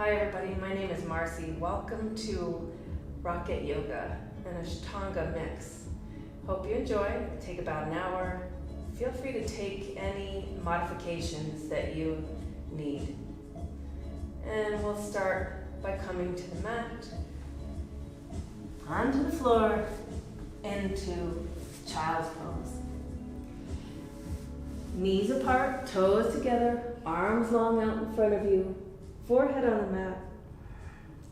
Hi everybody, my name is Marci. Welcome to Rocket Yoga, an Ashtanga mix. Hope you enjoy. Take about an hour. Feel free to take any modifications that you need. And we'll start by coming to the mat, onto the floor, into child's pose. Knees apart, toes together, arms long out in front of you, forehead on the mat.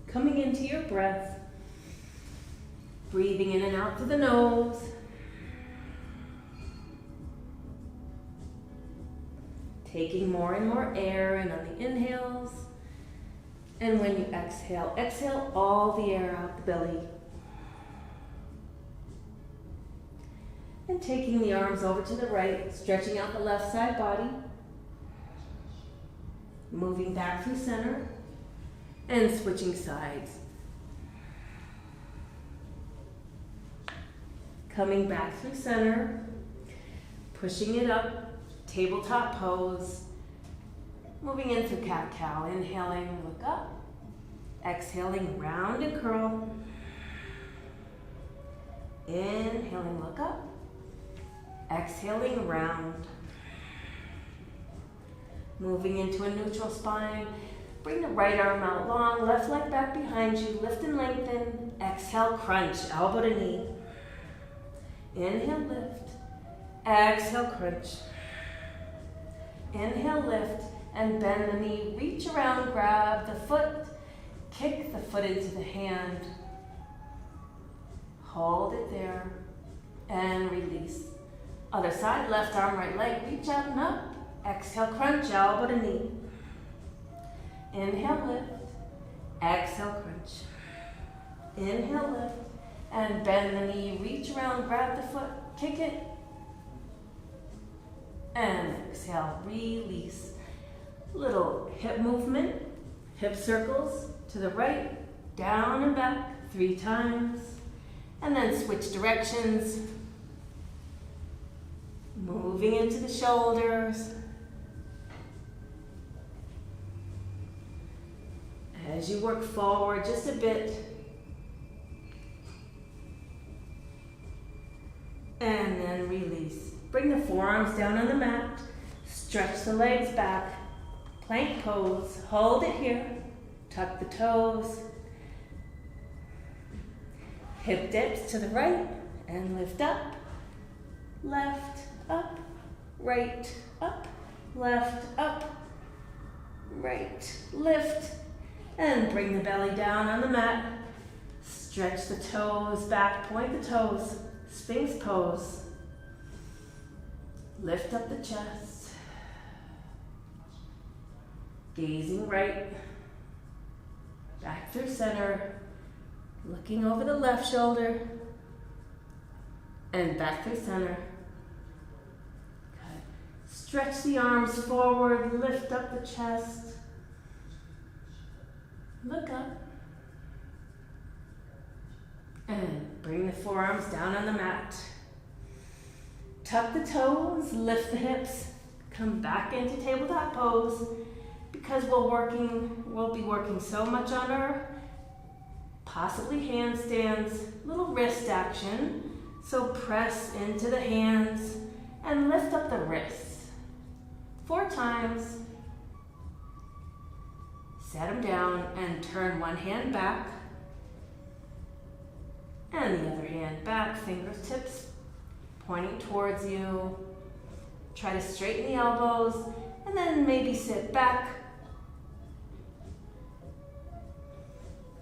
Coming into your breath, breathing in and out through the nose. Taking more and more air in on the inhales. And when you exhale, exhale all the air out the belly. And taking the arms over to the right, stretching out the left side body. Moving back through center and switching sides. Coming back through center, pushing it up, tabletop pose. Moving in through cat-cow, inhaling, look up. Exhaling, round and curl. Inhaling, look up. Exhaling, round. Moving into a neutral spine. Bring the right arm out long, left leg back behind you. Lift and lengthen. Exhale, crunch, elbow to knee. Inhale, lift. Exhale, crunch. Inhale, lift, and bend the knee. Reach around, grab the foot. Kick the foot into the hand. Hold it there. And release. Other side, left arm, right leg. Reach out and up. Exhale, crunch, elbow to knee. Inhale, lift. Exhale, crunch. Inhale, lift. And bend the knee. Reach around, grab the foot, kick it. And exhale, release. Little hip movement, hip circles to the right, down and back 3 times. And then switch directions. Moving into the shoulders. As you work forward just a bit. And then release. Bring the forearms down on the mat. Stretch the legs back. Plank pose. Hold it here. Tuck the toes. Hip dips to the right and lift up. Left, up, right, up, left, up, right, lift. And bring the belly down on the mat. Stretch the toes back, point the toes. Sphinx pose. Lift up the chest. Gazing right. Back through center. Looking over the left shoulder. And back through center. Good. Stretch the arms forward. Lift up the chest. Look up. And bring the forearms down on the mat. Tuck the toes, lift the hips, come back into tabletop pose. Because we'll be working so much on our possibly handstands, little wrist action. So press into the hands and lift up the wrists. 4 times. Set them down and turn one hand back. And the other hand back, fingertips pointing towards you. Try to straighten the elbows and then maybe sit back.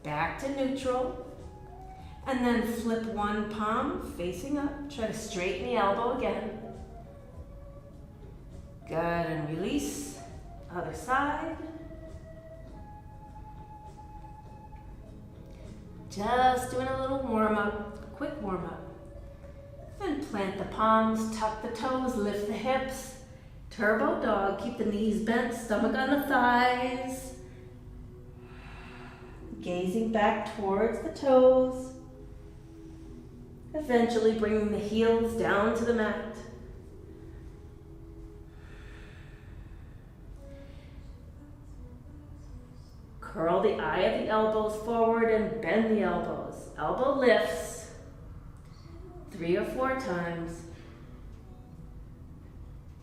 Back to neutral. And then flip one palm facing up. Try to straighten the elbow again. Good, and release. Other side. Just doing a little warm-up, quick warm-up. And plant the palms, tuck the toes, lift the hips. Turbo dog, keep the knees bent, stomach on the thighs. Gazing back towards the toes. Eventually bringing the heels down to the mat. Curl the eye of the elbows forward and bend the elbows. Elbow lifts 3 or 4 times.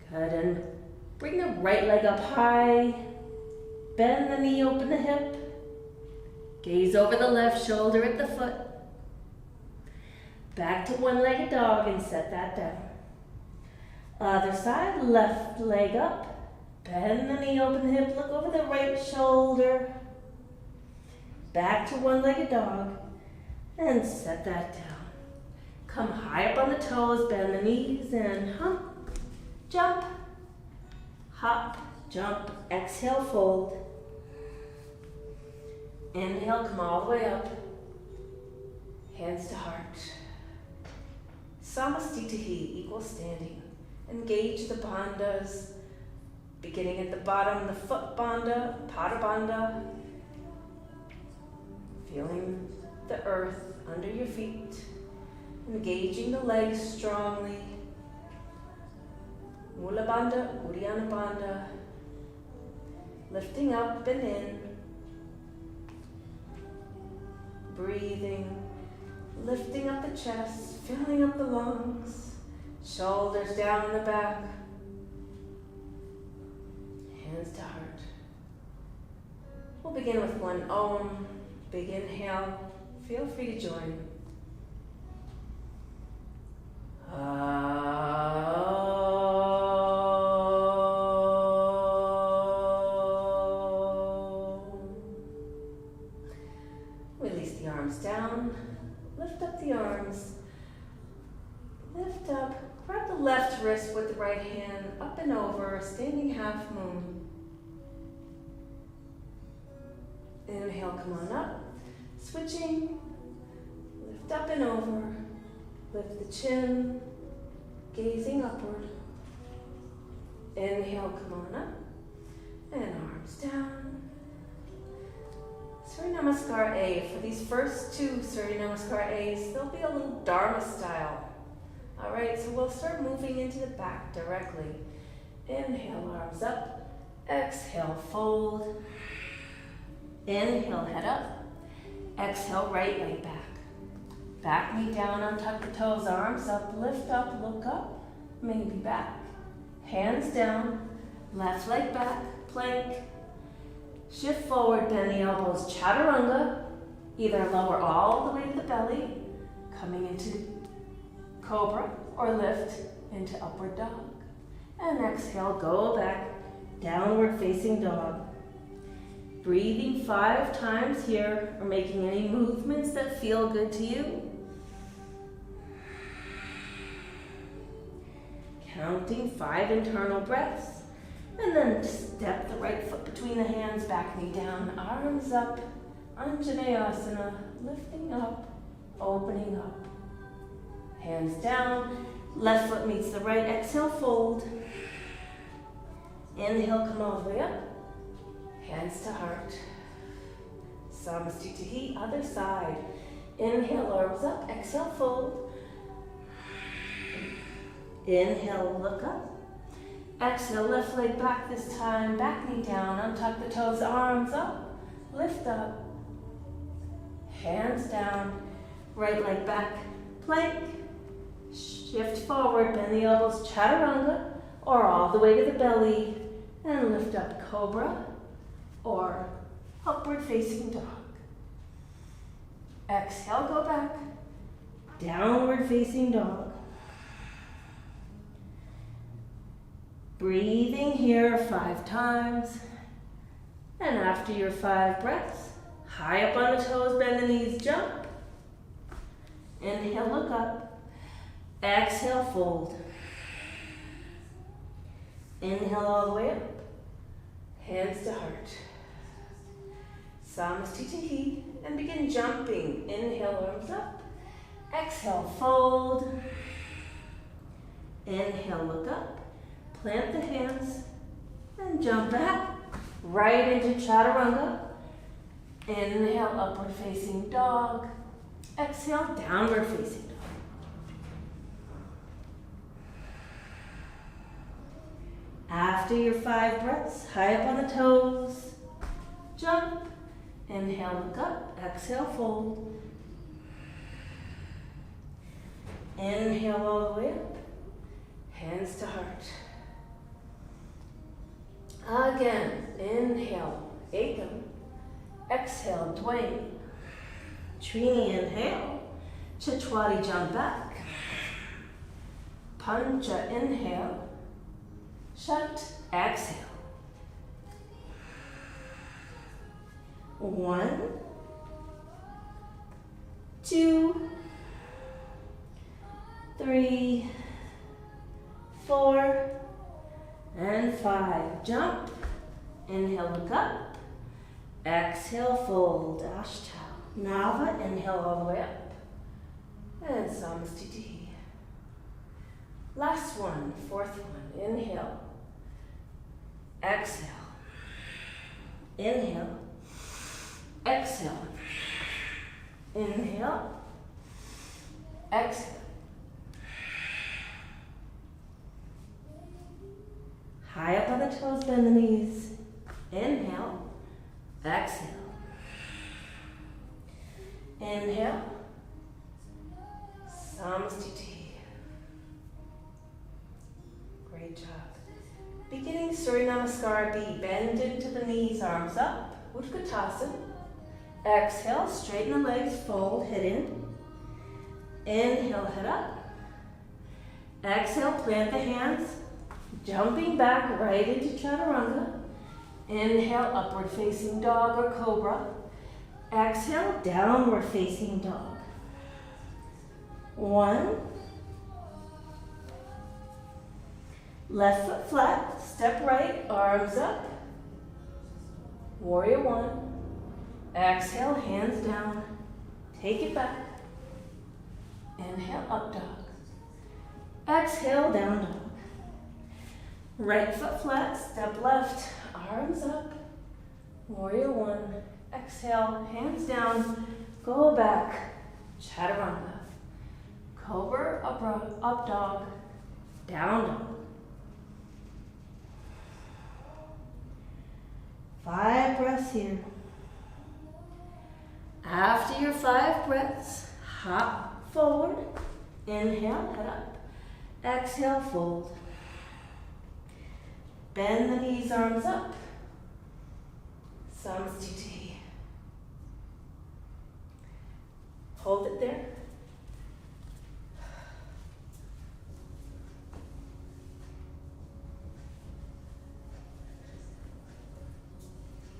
Good, and bring the right leg up high. Bend the knee, open the hip. Gaze over the left shoulder at the foot. Back to one-legged dog and set that down. Other side, left leg up. Bend the knee, open the hip, look over the right shoulder. Back to one-legged dog and set that down. Come high up on the toes, bend the knees and hump, jump, hop, jump, exhale, fold. Inhale, come all the way up, hands to heart. Samastitihi, equal standing. Engage the bandhas, beginning at the bottom, the foot bandha, pada bandha. Feeling the earth under your feet. Engaging the legs strongly. Mula bandha, Uddiyana bandha. Lifting up and in. Breathing. Lifting up the chest, filling up the lungs. Shoulders down in the back. Hands to heart. We'll begin with one Om. Big inhale. Feel free to join. Release the arms down. Lift up the arms. Lift up. Grab the left wrist with the right hand up and over, standing half moon. Inhale, come on up. Switching. Lift up and over. Lift the chin. Gazing upward. Inhale, come on up. And arms down. Surya Namaskar A. For these first 2 Surya Namaskar A's, they'll be a little Dharma style. All right, so we'll start moving into the back directly. Inhale, arms up. Exhale, fold. Inhale, head up. Exhale, right leg back. Back knee down, untuck the toes, arms up, lift up, look up, maybe back. Hands down, left leg back, plank. Shift forward, bend the elbows, chaturanga. Either lower all the way to the belly, coming into cobra, or lift into upward dog. And exhale, go back, downward facing dog. Breathing 5 times here, or making any movements that feel good to you. Counting 5 internal breaths. And then step the right foot between the hands, back knee down, arms up, Anjaneyasana, lifting up, opening up. Hands down, left foot meets the right, exhale, fold. Inhale, come all the way up. Hands to heart. Samastitihi, other side. Inhale, arms up. Exhale, fold. Inhale, look up. Exhale, left leg back this time. Back knee down. Untuck the toes, arms up. Lift up. Hands down. Right leg back. Plank. Shift forward. Bend the elbows, chaturanga. Or all the way to the belly. And lift up, cobra. Or upward facing dog. Exhale, go back. Downward facing dog. Breathing here 5 times. And after your 5 breaths, high up on the toes, bend the knees, jump. Inhale, look up. Exhale, fold. Inhale all the way up. Hands to heart. Samastitihi, and begin jumping. Inhale, arms up. Exhale, fold. Inhale, look up. Plant the hands and jump back. Right into chaturanga. Inhale, upward facing dog. Exhale, downward facing dog. After your 5 breaths, high up on the toes, jump, Inhale, look up. Exhale, fold. Inhale all the way up. Hands to heart. Again, inhale, Ekam. Exhale, Dwayne. Trini, inhale. Chitwadi, jump back. Pancha, inhale. Shat, exhale. 1, 2, 3, 4, and 5. Jump. Inhale, look up. Exhale, fold. Ashtanga. Nava, inhale all the way up. And Samastiti. Last one, fourth one. Inhale. Exhale. Inhale. Exhale. Inhale. Exhale. High up on the toes, bend the knees. Inhale. Exhale. Inhale. Samastiti. Great job. Beginning Surya Namaskar B. Bend into the knees, arms up. Utkatasana. Exhale, straighten the legs, fold, head in. Inhale, head up. Exhale, plant the hands. Jumping back right into Chaturanga. Inhale, upward facing dog or cobra. Exhale, downward facing dog. 1. Left foot flat, step right, arms up. Warrior 1. Exhale, hands down. Take it back. Inhale, up dog. Exhale, down dog. Right foot flat, step left, arms up. Warrior 1. Exhale, hands down. Go back. Chaturanga. Cobra, up dog. Down dog. 5 breaths here. After your 5 breaths, hop forward. Inhale, head up. Exhale, fold. Bend the knees, arms up. Samastiti. Hold it there.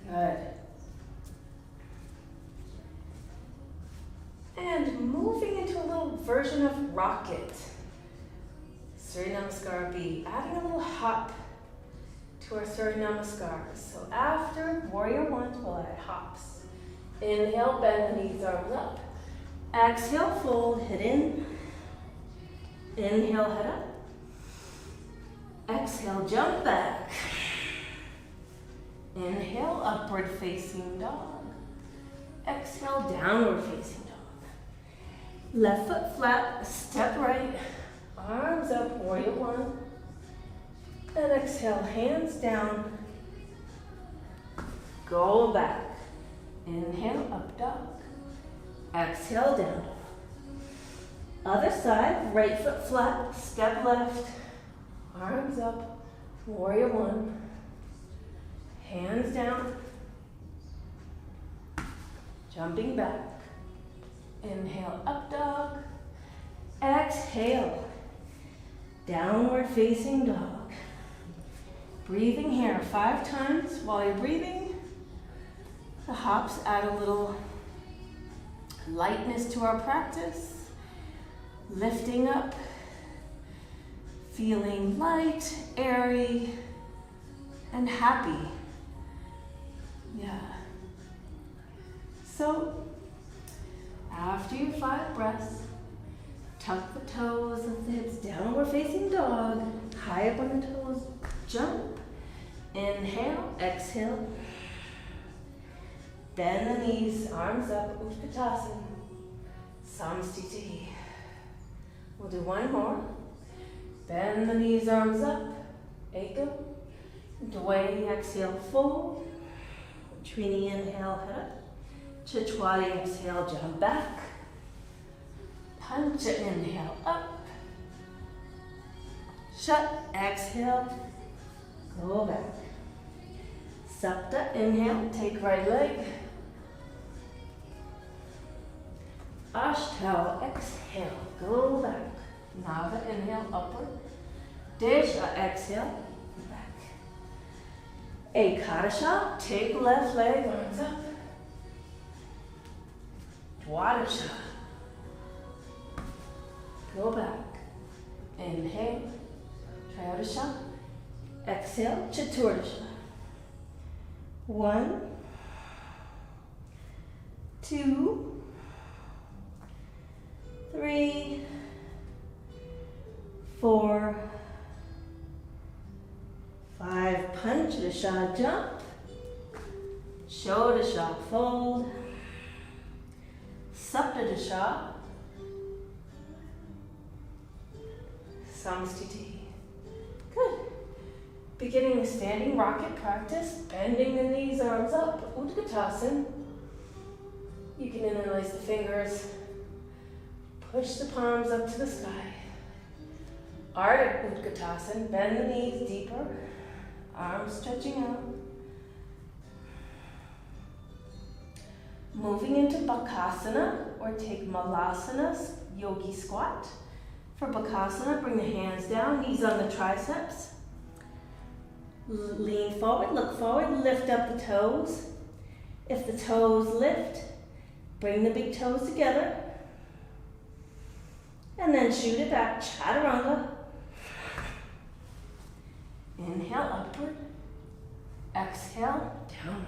Good. And moving into a little version of rocket. Surya Namaskar B. Adding a little hop to our Surya Namaskar. So after Warrior 1, we'll add hops. Inhale, bend the knees, arms up. Exhale, fold, head in. Inhale, head up. Exhale, jump back. Inhale, upward facing dog. Exhale, downward facing dog. Left foot flat, step right, arms up, Warrior 1. And exhale, hands down. Go back. Inhale, up dog. Exhale, down dog. Other side, right foot flat, step left, arms up, Warrior 1. Hands down. Jumping back. Inhale, up dog. Exhale, downward facing dog. Breathing here 5 times. While you're breathing, the hops add a little lightness to our practice. Lifting up, feeling light, airy, and happy. Yeah. So, after your 5 breaths, tuck the toes of the hips, downward facing dog, high up on the toes, jump. Inhale, exhale. Bend the knees, arms up, Utkatasana, Samastiti. We'll do one more. Bend the knees, arms up, Ekam. Dwayne, exhale, fold. Trini, inhale, head up. Chachwali, exhale, jump back. Punch it, inhale, up. Shut, exhale, go back. Sapta, inhale, take right leg. Ashtanga, exhale, go back. Naga, inhale, upward. Desha, exhale, back. Ekadasha, take left leg, arms up. Dwadasha, go back. Inhale, Trayodasha. Exhale, Chaturdasha. 1, 2, 3, 4, 5. Panchadasha, jump. Shodasha, fold. Saptadasha, Samstiti. Good. Beginning a standing rocket practice, bending the knees, arms up, Utkatasana. You can interlace the fingers, push the palms up to the sky. Ardha Utkatasana, bend the knees deeper, arms stretching out. Moving into Bakasana, or take Malasana, Yogi Squat. For Bakasana, bring the hands down, knees on the triceps. Lean forward, look forward, lift up the toes. If the toes lift, bring the big toes together. And then shoot it back, Chaturanga. Inhale, upward. Exhale, downward.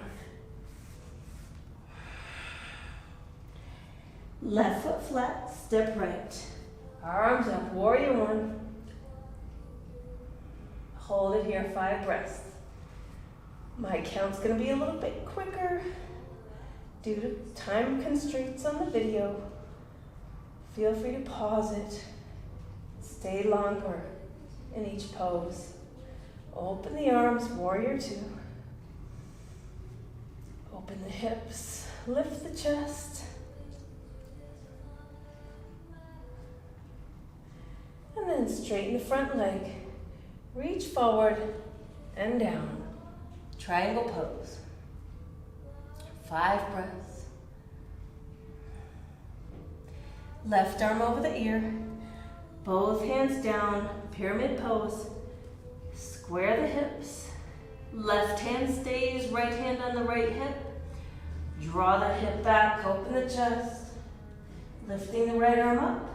Left foot flat, step right. Arms up, warrior 1. Hold it here, 5 breaths. My count's gonna be a little bit quicker due to time constraints on the video. Feel free to pause it. Stay longer in each pose. Open the arms, warrior 2. Open the hips, lift the chest. And then straighten the front leg. Reach forward and down. Triangle pose. 5 breaths. Left arm over the ear. Both hands down, pyramid pose. Square the hips. Left hand stays, right hand on the right hip. Draw the hip back, open the chest. Lifting the right arm up.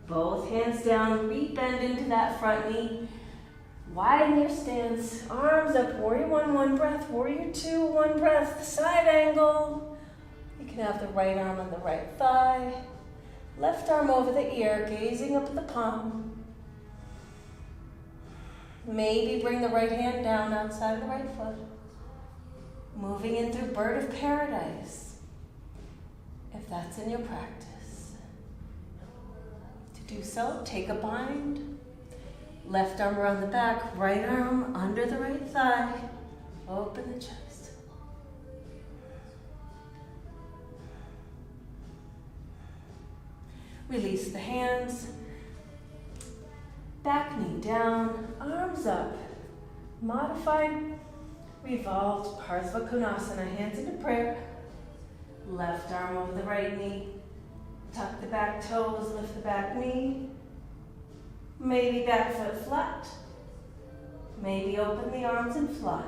Both hands down, re-bend into that front knee. Widen your stance, arms up, warrior 1, 1 breath, warrior 2, 1 breath, side angle. You can have the right arm on the right thigh. Left arm over the ear, gazing up at the palm. Maybe bring the right hand down outside of the right foot. Moving in through bird of paradise, if that's in your practice. To do so, take a bind. Left arm around the back, right arm under the right thigh. Open the chest. Release the hands. Back knee down, arms up. Modified revolved Parsvakonasana, hands into prayer. Left arm over the right knee. Tuck the back toes, lift the back knee. Maybe back foot flat. Maybe open the arms and fly.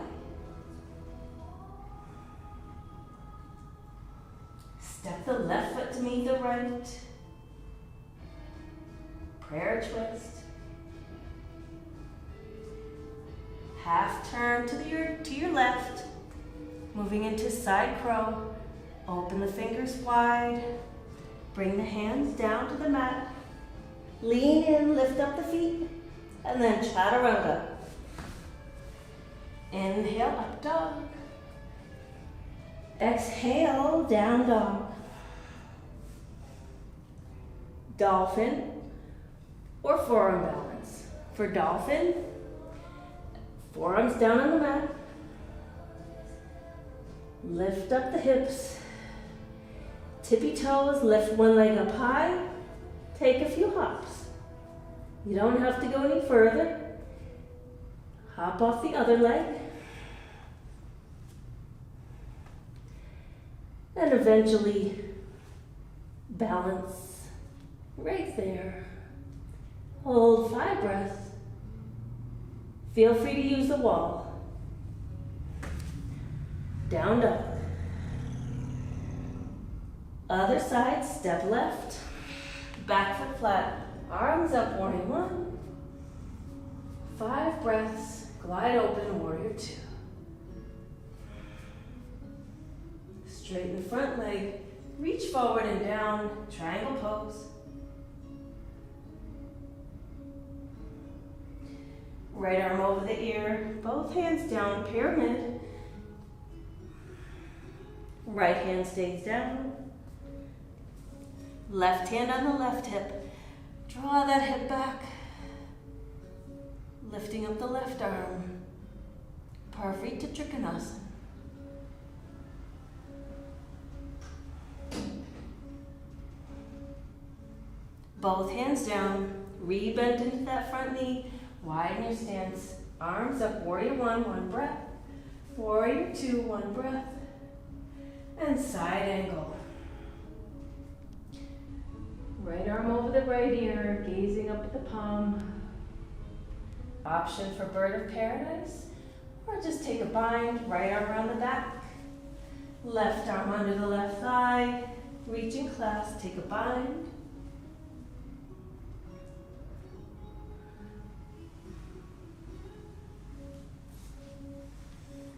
Step the left foot to meet the right. Prayer twist. Half turn to your left. Moving into side crow. Open the fingers wide. Bring the hands down to the mat. Lean in, lift up the feet, and then chaturanga. Inhale, up dog. Exhale, down dog. Dolphin or forearm balance. For dolphin, Forearms down on the mat. Lift up the hips. Tippy toes, lift one leg up high. Take a few hops. You don't have to go any further. Hop off the other leg. And eventually balance right there. Hold 5 breaths. Feel free to use the wall. Down dog. Other side, step left. Back foot flat. Arms up, warrior 1. 5 breaths. Glide open, warrior 2. Straighten the front leg. Reach forward and down, triangle pose. Right arm over the ear, both hands down, pyramid. Right hand stays down. Left hand on the left hip. Draw that hip back. Lifting up the left arm. Parsvakonasana. Both hands down. Re-bend into that front knee. Widen your stance. Arms up. Warrior 1, 1 breath. Warrior 2, 1 breath. And side angle. Right arm over the right ear, gazing up at the palm. Option for bird of paradise, or just take a bind, right arm around the back. Left arm under the left thigh, reach and clasp, take a bind.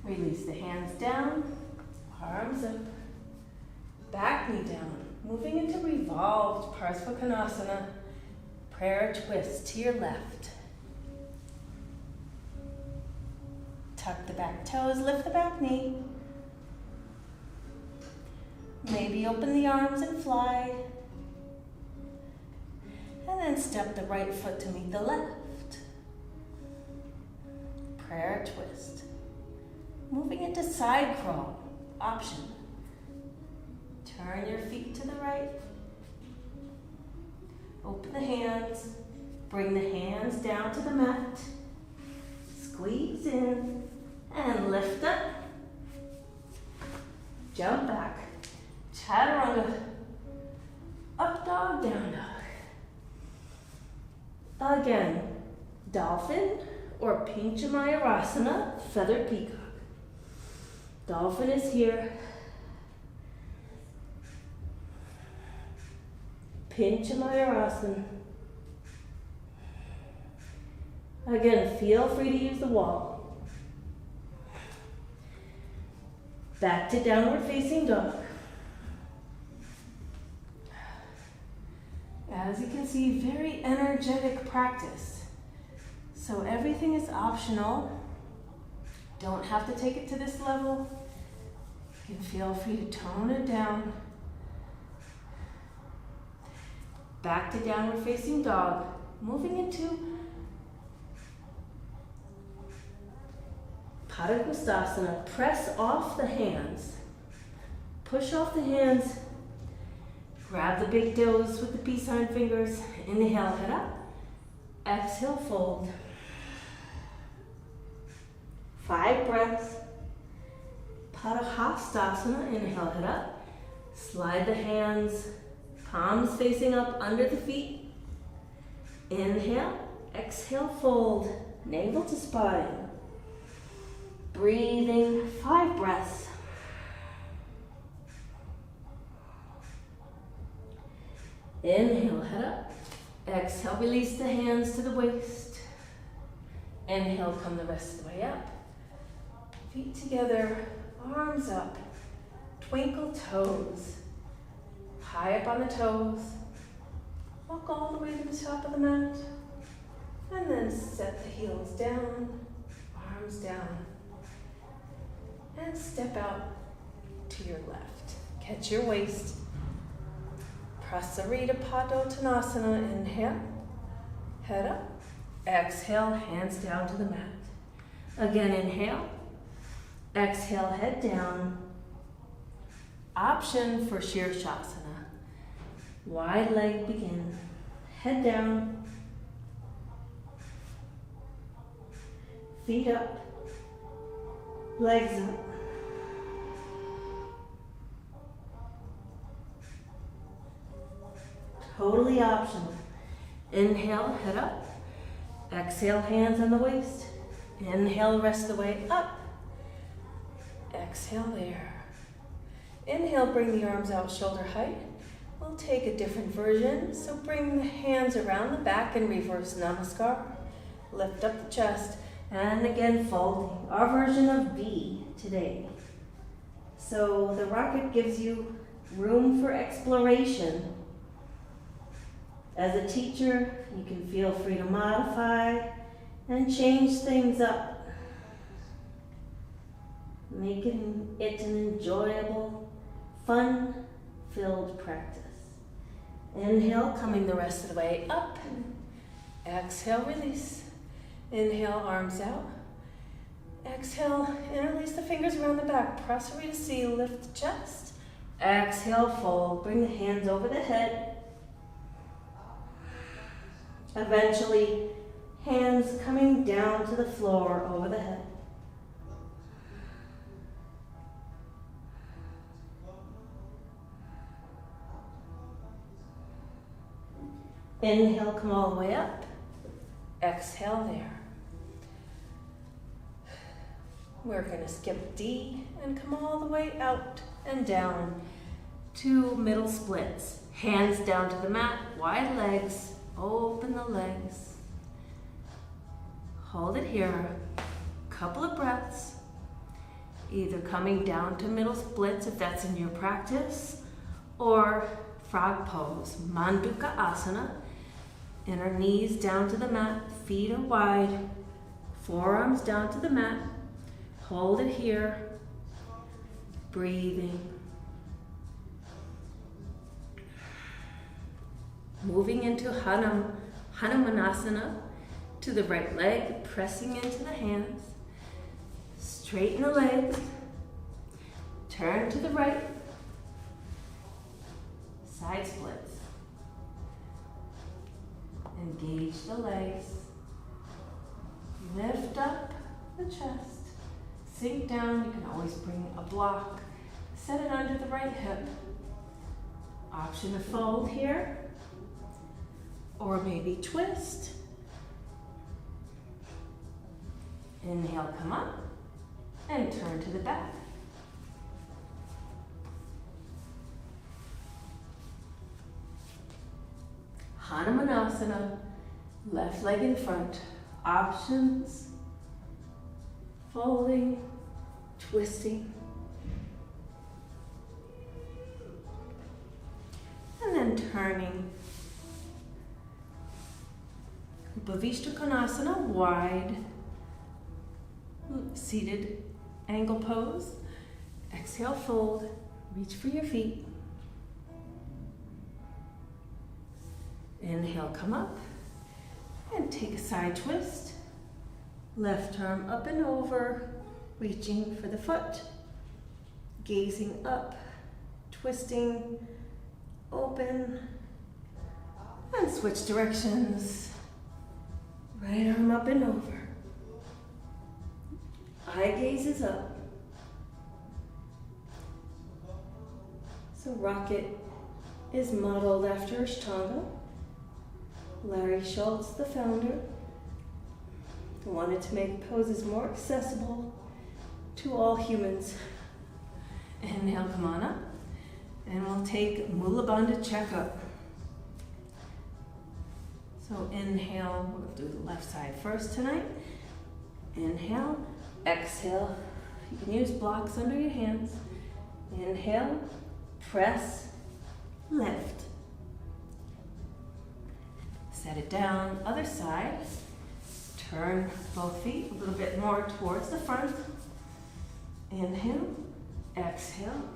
Release the hands down, arms up, back knee down. Moving into Revolved, Parsvakonasana, prayer twist to your left. Tuck the back toes, lift the back knee. Maybe open the arms and fly. And then step the right foot to meet the left. Prayer twist. Moving into side crawl, option. Turn your feet to the right. Open the hands. Bring the hands down to the mat. Squeeze in and lift up. Jump back. Chaturanga. Up dog, down dog. Again, dolphin or Pigeon, feathered peacock. Dolphin is here. Pigeon. Again, feel free to use the wall. Back to downward facing dog. As you can see, very energetic practice. So everything is optional. Don't have to take it to this level. You can feel free to tone it down. Back to downward facing dog. Moving into Parsvakonasana. Press off the hands. Push off the hands. Grab the big toes with the peace sign fingers. Inhale, head up. Exhale, fold. 5 breaths. Parsvakonasana. Inhale, head up. Slide the hands. Palms facing up under the feet. Inhale, exhale, fold. Navel to spine. Breathing, 5 breaths. Inhale, head up. Exhale, release the hands to the waist. Inhale, come the rest of the way up. Feet together, arms up. Twinkle toes. High up on the toes. Walk all the way to the top of the mat. And then set the heels down, arms down. And step out to your left. Catch your waist. Parsvakonasana. Inhale. Head up. Exhale, hands down to the mat. Again, inhale. Exhale, head down. Option for Shirshasana. Wide leg begin. Head down. Feet up. Legs up. Totally optional. Inhale, head up. Exhale, hands on the waist. Inhale, rest the way up. Exhale there. Inhale, bring the arms out shoulder height. We'll take a different version. So bring the hands around the back in reverse namaskar. Lift up the chest. And again, folding. Our version of V today. So the rocket gives you room for exploration. As a teacher, you can feel free to modify and change things up. Making it an enjoyable, fun-filled practice. Inhale, coming the rest of the way up. Exhale, release. Inhale, arms out. Exhale, interlace the fingers around the back. Prasarita C, lift the chest. Exhale, fold. Bring the hands over the head. Eventually, hands coming down to the floor over the head. Inhale, come all the way up. Exhale there. We're going to skip D and come all the way out and down to middle splits. Hands down to the mat, wide legs. Open the legs. Hold it here. Couple of breaths. Either coming down to middle splits if that's in your practice, or frog pose, Manduka Asana. Inner knees down to the mat, feet are wide, forearms down to the mat. Hold it here. Breathing. Moving into Hanumanasana, to the right leg, pressing into the hands. Straighten the legs. Turn to the right. Side splits. Engage the legs. Lift up the chest. Sink down. You can always bring a block. Set it under the right hip. Option to fold here. Or maybe twist. Inhale, come up, and turn to the back. Hanumanasana, left leg in front. Options, folding, twisting. And then turning. Parsvakonasana, wide, seated angle pose. Exhale, fold, reach for your feet. Inhale, come up, and take a side twist. Left arm up and over, reaching for the foot. Gazing up, twisting, open, and switch directions. Right arm up and over. Eye gaze is up. So rocket is modeled after Ashtanga. Larry Schultz, the founder, wanted to make poses more accessible to all humans. Inhale, come on up. And we'll take Mula Bandha checkup. So inhale, we'll do the left side first tonight. Inhale, exhale. You can use blocks under your hands. Inhale, press, lift. Set it down, other side. Turn both feet a little bit more towards the front. Inhale, exhale.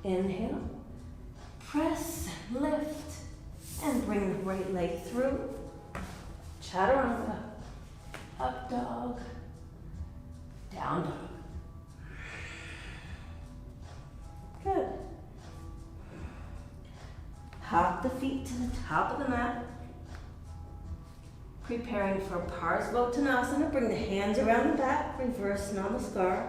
Inhale, press, lift. And bring the right leg through. Chaturanga. Up dog. Down dog. Good. Hop the feet to the top of the mat. Preparing for Parsvakonasana. Bring the hands around the back. Reverse Namaskar.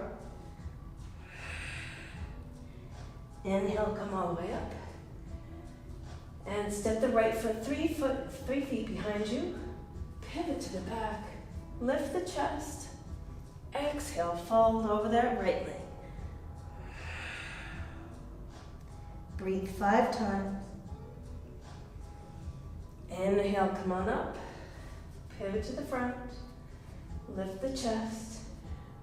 Inhale, come all the way up. And step the right foot 3 feet behind you. Pivot to the back. Lift the chest. Exhale, fold over that right leg. Breathe 5 times. Inhale, come on up. Pivot to the front. Lift the chest.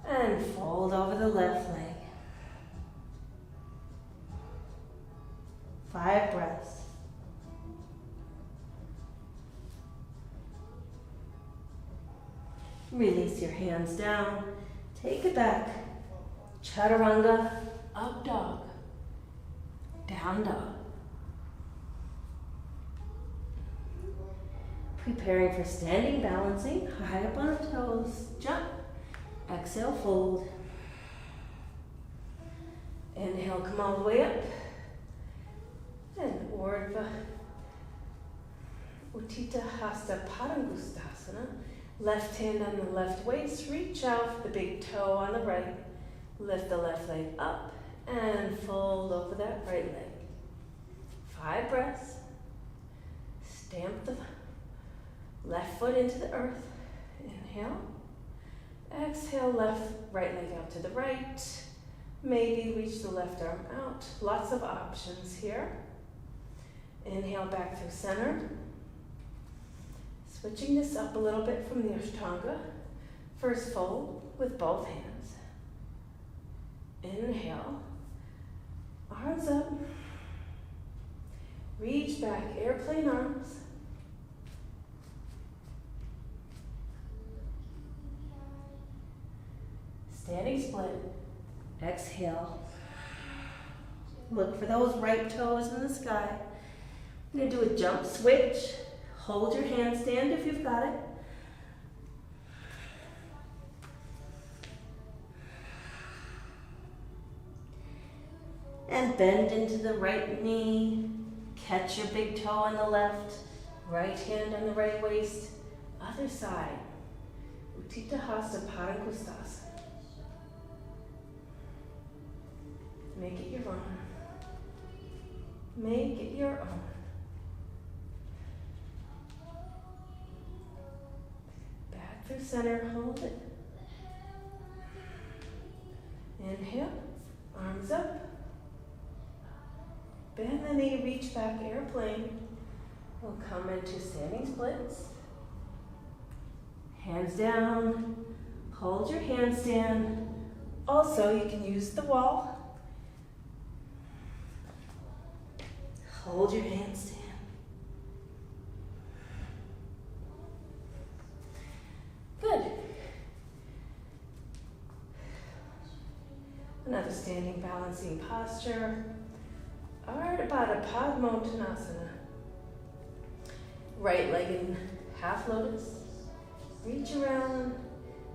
And fold over the left leg. 5 breaths. Release your hands down. Take it back. Chaturanga, up dog. Down dog. Preparing for standing balancing, high up on our toes. Jump. Exhale, fold. Inhale, come all the way up. And Urdhva Uttita Hasta Padangustasana. Left hand on the left waist, reach out for the big toe on the right. Lift the left leg up and fold over that right leg. 5 breaths. Stamp the left foot into the earth. Inhale. Exhale, right leg out to the right. Maybe reach the left arm out. Lots of options here. Inhale back through center. Switching this up a little bit from the Ashtanga. First fold with both hands. Inhale. Arms up. Reach back, airplane arms. Standing split. Exhale. Look for those right toes in the sky. I'm going to do a jump switch. Hold your handstand if you've got it. And bend into the right knee. Catch your big toe on the left. Right hand on the right waist. Other side. Uttita Hasta Padangustasana. Make it your own. Make it your own. Back through center, hold it. Inhale, arms up. Bend the knee, reach back, airplane. We'll come into standing splits. Hands down, hold your handstand. Also, you can use the wall. Hold your handstand. Good. Another standing balancing posture. Ardha Padmakonasana. Right leg in half lotus. Reach around.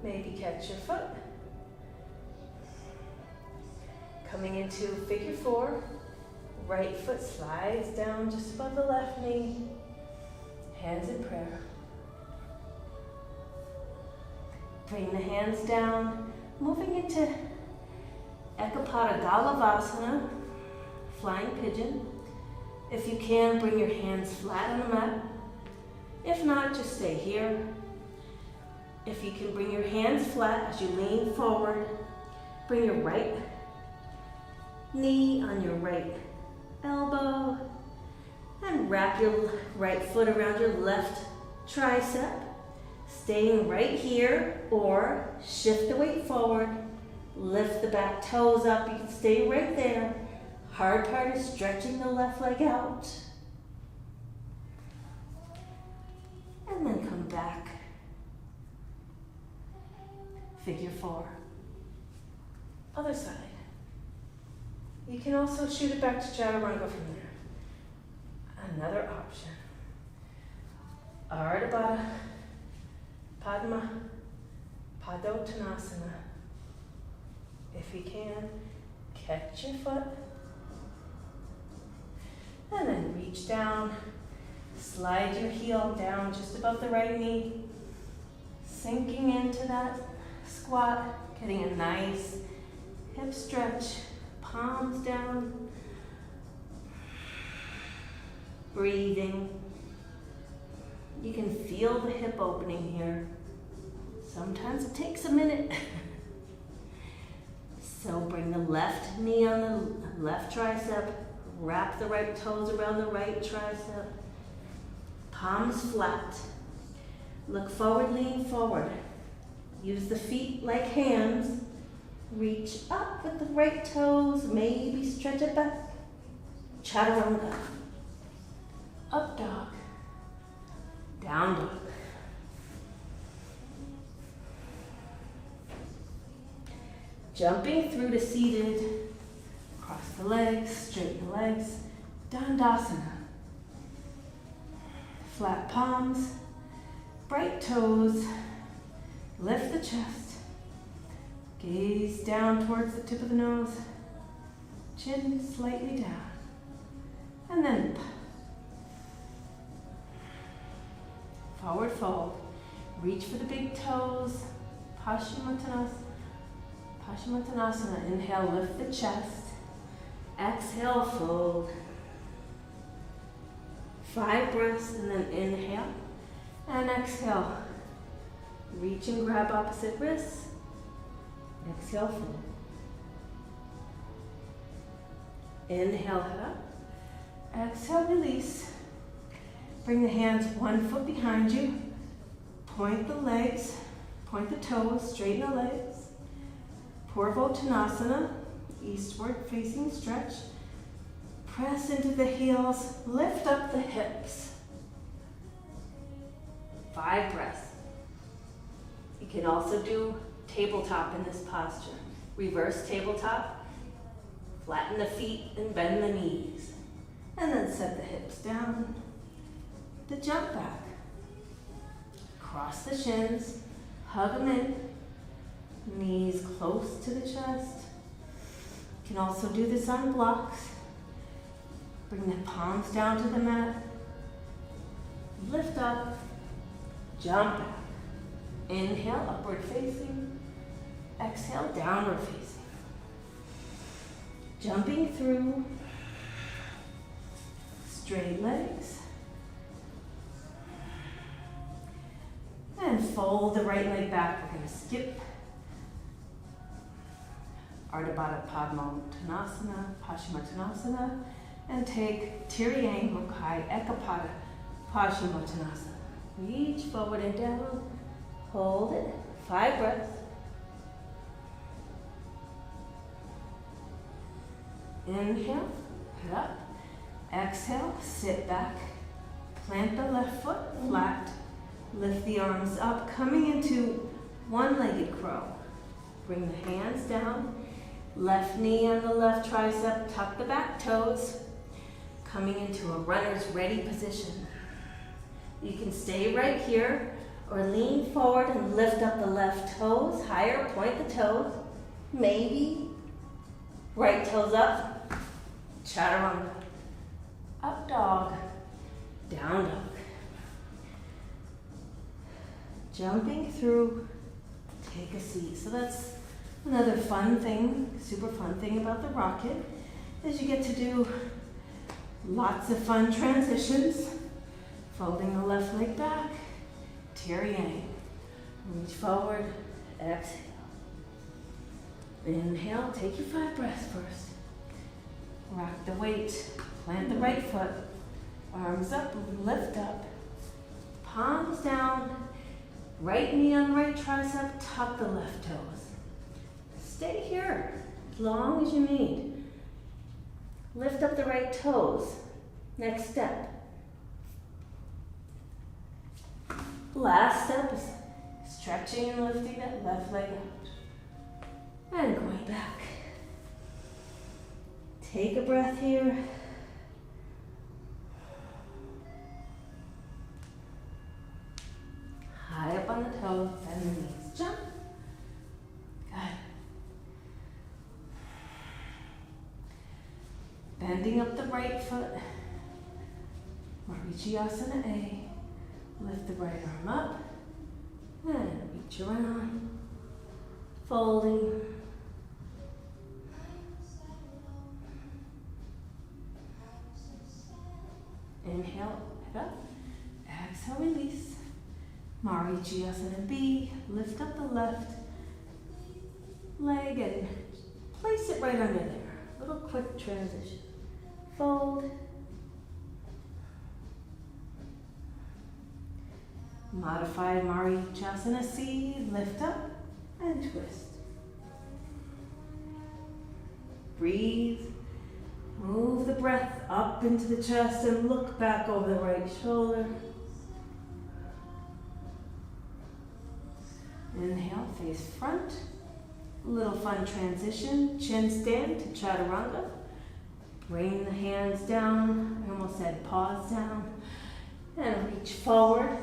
Maybe catch your foot. Coming into figure 4. Right foot slides down just above the left knee. Hands in prayer. Bring the hands down. Moving into Ekapada Galavasana, flying pigeon. If you can, bring your hands flat on the mat. If not, just stay here. If you can, bring your hands flat as you lean forward. Bring your right knee on your right elbow and wrap your right foot around your left tricep, staying right here, or shift the weight forward, lift the back toes up. You can stay right there. Hard part is stretching the left leg out, and then come back. Figure 4. Other side. You can also shoot it back to Chaturanga from there. Another option. Ardha Padmakonasana. If you can, catch your foot. And then reach down. Slide your heel down just above the right knee. Sinking into that squat. Getting a nice hip stretch. Palms down. Breathing. You can feel the hip opening here. Sometimes it takes a minute. So bring the left knee on the left tricep. Wrap the right toes around the right tricep. Palms flat. Look forward, lean forward. Use the feet like hands. Reach up with the right toes. Maybe stretch it back. Chaturanga. Up dog. Down dog. Jumping through to seated. Cross the legs, straighten the legs. Dandasana. Flat palms. Bright toes. Lift the chest. Gaze down towards the tip of the nose. Chin slightly down. And then forward fold. Reach for the big toes. Parsvakonasana. Inhale, lift the chest. Exhale, fold. 5 breaths, and then inhale and exhale. Reach and grab opposite wrists. Exhale, fold. Inhale, head up. Exhale, release. Bring the hands 1 foot behind you. Point the legs, point the toes, straighten the legs. Parsvakonasana, eastward facing stretch. Press into the heels, lift up the hips. 5 breaths. You can also do tabletop in this posture. Reverse tabletop, flatten the feet and bend the knees. And then set the hips down. The jump back. Cross the shins, hug them in. Knees close to the chest. You can also do this on blocks. Bring the palms down to the mat. Lift up, jump back. Inhale, upward facing. Exhale, downward facing. Jumping through. Straight legs. And fold the right leg back. We're going to skip Ardha Padmasana, Parsvakonasana, and take Tiryang Mukhai Ekapada Parsvakonasana. Reach forward and down. Hold it. 5 breaths. Inhale, head up. Exhale, sit back. Plant the left foot flat. Lift the arms up, coming into one-legged crow. Bring the hands down. Left knee on the left tricep, tuck the back toes. Coming into a runner's ready position. You can stay right here or lean forward and lift up the left toes higher, point the toes. Maybe right toes up. Chaturanga. Up dog. Down dog. Jumping through, take a seat. So that's another fun thing, super fun thing about the rocket is you get to do lots of fun transitions. Folding the left leg back, Tiryang. Reach forward, exhale. Inhale, take your 5 breaths first. Rock the weight, plant the right foot, arms up, lift up, palms down, right knee on right tricep, tuck the left toes. Stay here as long as you need. Lift up the right toes. Next step. Last step is stretching and lifting that left leg out. And going back. Take a breath here. High up on the toes, bend the knees. Jump. Good. Standing up the right foot. Mariciasana A. Lift the right arm up. And reach around. Folding. Inhale, head up. Exhale, release. Mariciasana B. Lift up the left leg and place it right under there. Little quick transition. Fold. Modified Maricasana C. Lift up and twist. Breathe. Move the breath up into the chest and look back over the right shoulder. Inhale, face front. Little fun transition. Chin stand to Chaturanga. Bring the hands down. I almost said paws down. And reach forward.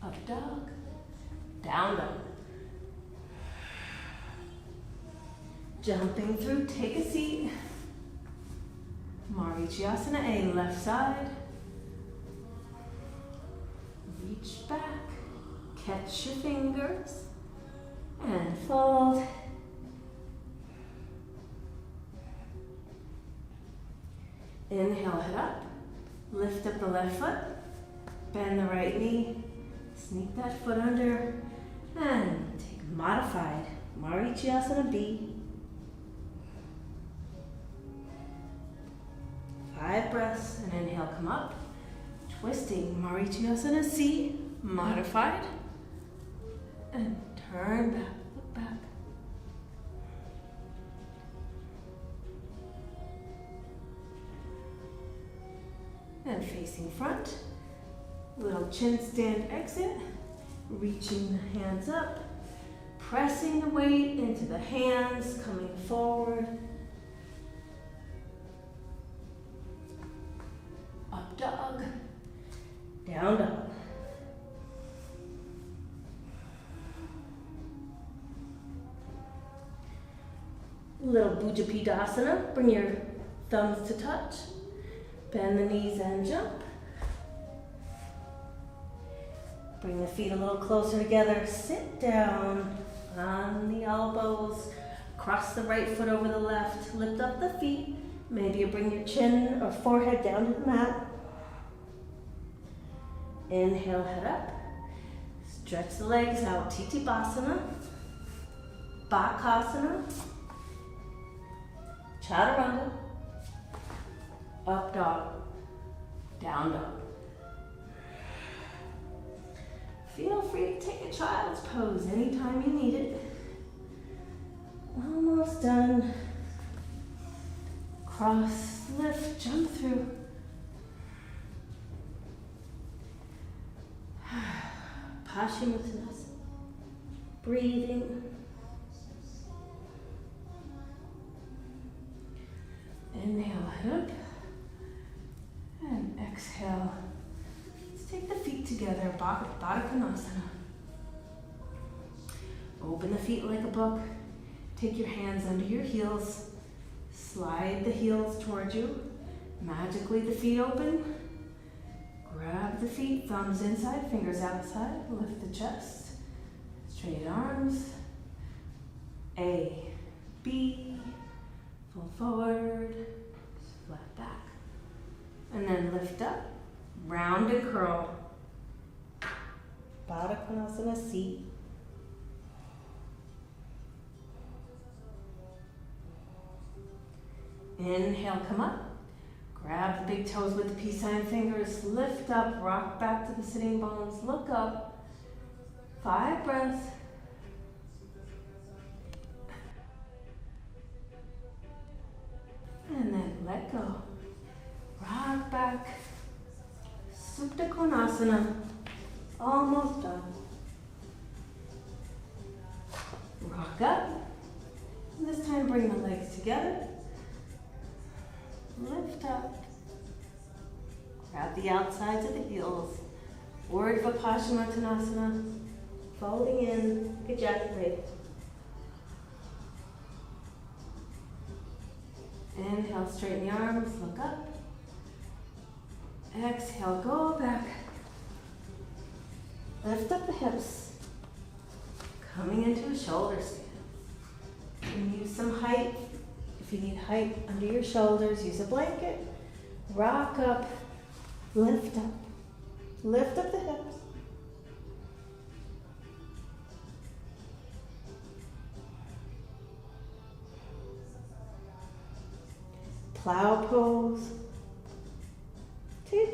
Up dog. Down dog. Jumping through, take a seat. Mariciasana A, left side. Reach back, catch your fingers, and fold. Inhale, head up. Lift up the left foot. Bend the right knee. Sneak that foot under. And take modified Mariciasana B. 5 breaths, and inhale, come up. Twisting Mariciasana C, modified. And turn back, look back. And facing front. Little chin stand exit. Reaching the hands up. Pressing the weight into the hands, coming forward. Up dog. Down dog. Little Bujapidasana. Bring your thumbs to touch. Bend the knees and jump. Bring the feet a little closer together. Sit down on the elbows. Cross the right foot over the left. Lift up the feet. Maybe you bring your chin or forehead down to the mat. Inhale, head up. Stretch the legs out. Titibasana. Bakasana. Chaturanga. Up dog. Down dog. Feel free to take a child's pose anytime you need it. Almost done. Cross, lift, jump through. Parsvakonasana. Breathing. Inhale, head up. And exhale. Let's take the feet together. Parsvakonasana. Open the feet like a book. Take your hands under your heels. Slide the heels towards you. Magically the feet open. Grab the feet, thumbs inside, fingers outside. Lift the chest. Straight arms. A, B. Fold forward. Flat back. And then lift up. Round and curl. Parsvakonasana C. Inhale, come up. Grab the big toes with the peace sign fingers. Lift up, rock back to the sitting bones. Look up. 5 breaths. And then let go. Rock back. Suptakonasana. Almost done. Rock up. And this time bring the legs together. Lift up. Grab the outsides of the heels. Forward Parsvakonasana. Folding in. Good job, great. Inhale, straighten the arms, look up. Exhale, go back. Lift up the hips. Coming into a shoulder stand. And use some height. If you need height under your shoulders, use a blanket. Rock up, lift up. Lift up the hips. Plow pose.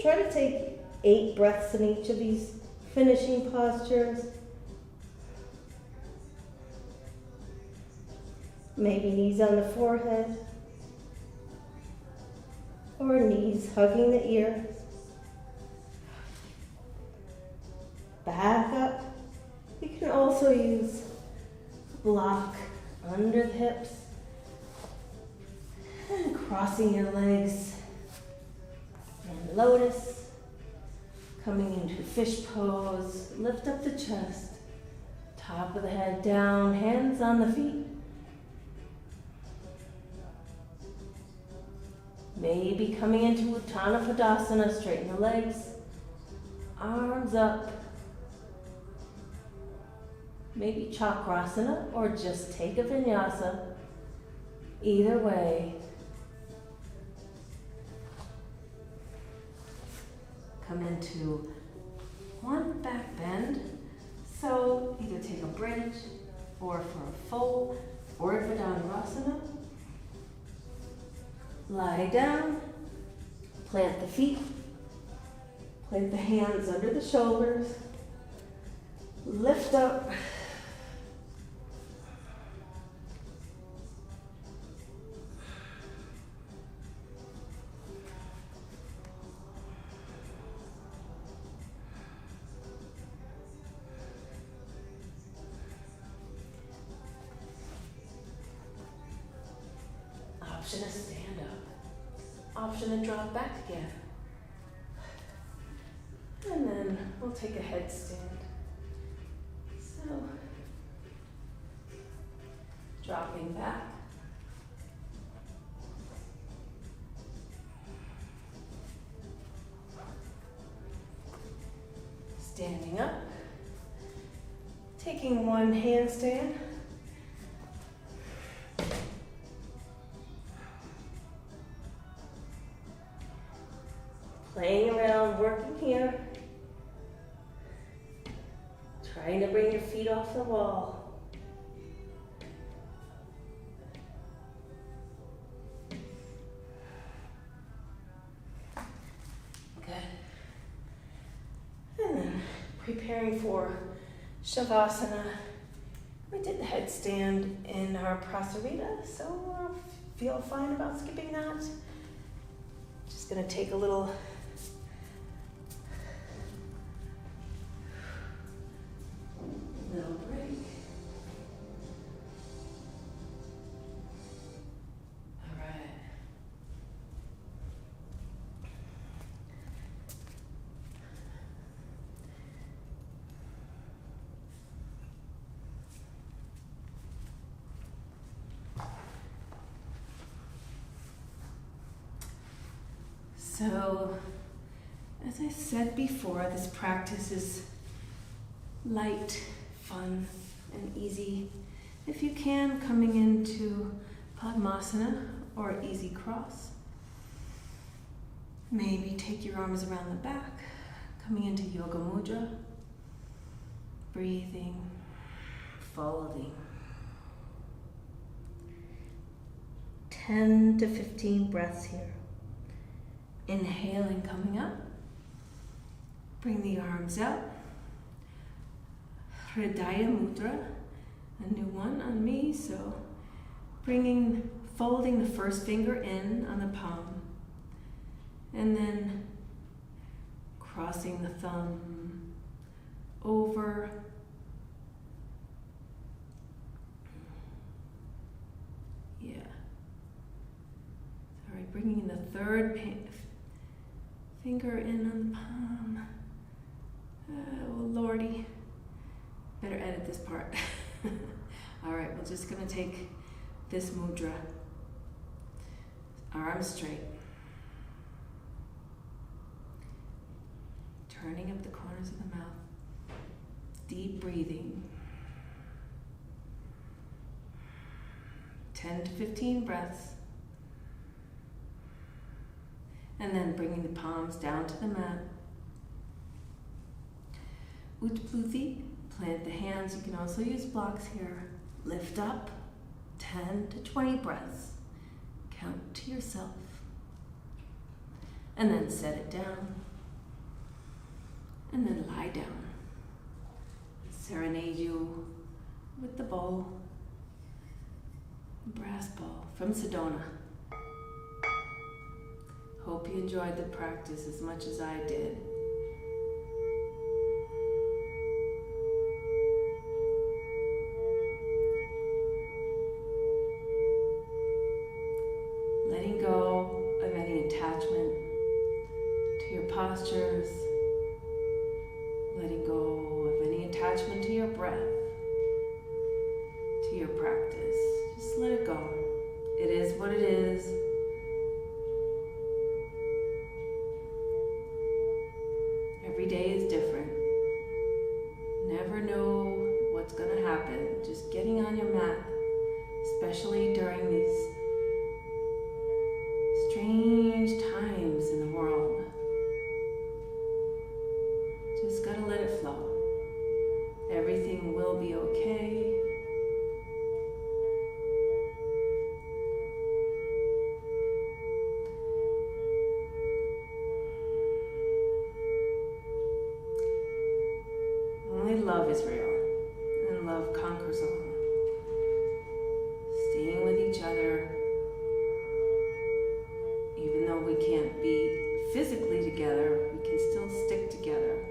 Try to take 8 breaths in each of these finishing postures. Maybe knees on the forehead or knees hugging the ear. Back up. You can also use a block under the hips and crossing your legs and lotus. Coming into fish pose. Lift up the chest. Top of the head down, hands on the feet. Maybe coming into Uttanapradasana, straighten the legs, arms up. Maybe Chakrasana or just take a vinyasa. Either way. Come into one back bend. So either take a bridge or for a full Urdhva lie down, plant the feet, plant the hands under the shoulders, lift up, option to stand up, option to drop back again. And then we'll take a headstand. So, dropping back. Standing up. Taking one handstand. Playing around, working here. Trying to bring your feet off the wall. Good. And then preparing for Shavasana. We did the headstand in our Prasarita, so I feel fine about skipping that. Just gonna take a little break. All right. So, as I said before, this practice is light, fun, and easy. If you can, coming into Padmasana or easy cross. Maybe take your arms around the back, coming into Yoga Mudra. Breathing, folding. 10 to 15 breaths here. Inhaling, coming up. Bring the arms out. Hridaya Mudra, a new one on me, so folding the first finger in on the palm, and then crossing the thumb over, bringing the third finger in on the palm. Oh Lordy. Better edit this part. All right, we're just gonna take this mudra. Arms straight. Turning up the corners of the mouth. Deep breathing. 10 to 15 breaths. And then bringing the palms down to the mat. Utplati, plant the hands. You can also use blocks here. Lift up, 10 to 20 breaths. Count to yourself. And then set it down. And then lie down. Serenade you with the bowl, brass ball from Sedona. Hope you enjoyed the practice as much as I did. Letting go of any attachment to your postures. Letting go of any attachment to your breath, to your practice. Just let it go. It is what it is. Every day is different. Never know what's going to happen. Just getting on your mat, especially during these strange times in the world. Just gotta let it flow. Everything will be okay. Only love is real, and love conquers all. Staying with each other, even though we can't be physically together, we can still stick together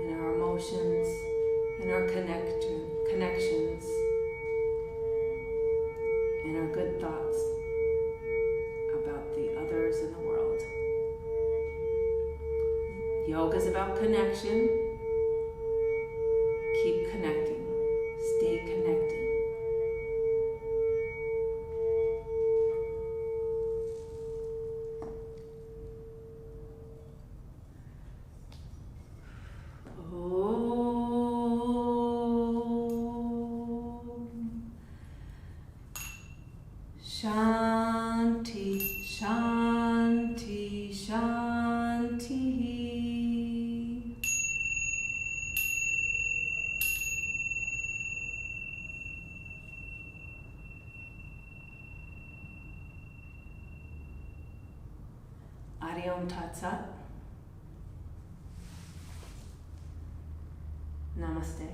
in our emotions, in our connections, in our good thoughts about the others in the world. Yoga is about connection. Keep connecting. Stay connected. Shanti, Shanti, Shanti. Ariom Tat Sat. Namaste.